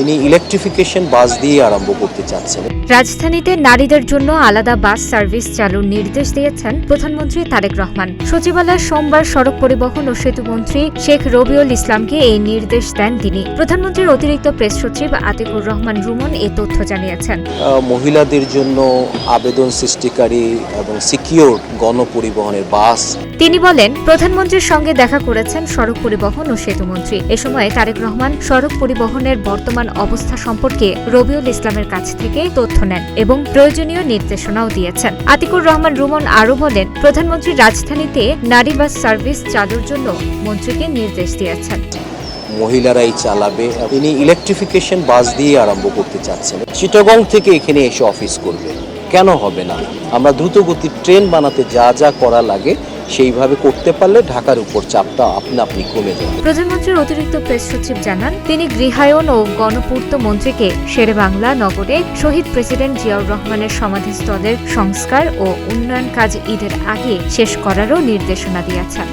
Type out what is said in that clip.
তিনি ইলেকট্রিফিকেশন বাস দিয়ে আরম্ভ করতে চাচ্ছেন। রাজধানীতে নারীদের জন্য আলাদা বাস সার্ভিস চালুর নির্দেশ দিয়েছেন প্রধানমন্ত্রী তারেক রহমান। সচিবালয়ে সোমবার সড়ক পরিবহন ও সেতুমন্ত্রী শেখ রবিউল ইসলামকে এই নির্দেশ দেন তিনি। প্রধানমন্ত্রীর অতিরিক্ত প্রেস সচিব আতিকুর রহমান রুমন এ তথ্য জানিয়েছেন। মহিলাদের জন্য আবেদন সৃষ্টিকারী এবং সিকিউর গণপরিবহনের বাস। তিনি বলেন, প্রধানমন্ত্রীর সঙ্গে দেখা করেছেন সড়ক পরিবহন ও সেতুমন্ত্রী। এ সময় তারেক রহমান সড়ক পরিবহনের বর্তমান অবস্থা সম্পর্কে রবিউল ইসলামের কাছ থেকে তথ্য নেন এবং প্রয়োজনীয় নির্দেশনাও দিয়েছেন। আতিকুর রহমান রুমন আরও বলেন, প্রধানমন্ত্রী রাজধানীতে নারী বাস সার্ভিস চালুর জন্য মন্ত্রীকে নির্দেশ দিয়েছেন। মহিলারাই চালাবে। তিনি ইলেকট্রিফিকেশন বাস দিয়ে আরম্ভ করতে চাচ্ছেন। চিটাগং থেকে এখানে এসে অফিস করবে, কেন হবে না? আমরা দ্রুতগতির ট্রেন বানাতে যা যা করা লাগে সেইভাবে করতে পারলে ঢাকার উপর চাপটা আপনি কমে যাবে। প্রধানমন্ত্রীর অতিরিক্ত প্রেস সচিব জানান, তিনি গৃহায়ন ও গণপূর্ত মন্ত্রীকে শেরেবাংলা নগরে শহীদ প্রেসিডেন্ট জিয়াউর রহমানের সমাধিস্থলের সংস্কার ও উন্নয়ন কাজ ঈদের আগে শেষ করারও নির্দেশনা দিয়েছেন।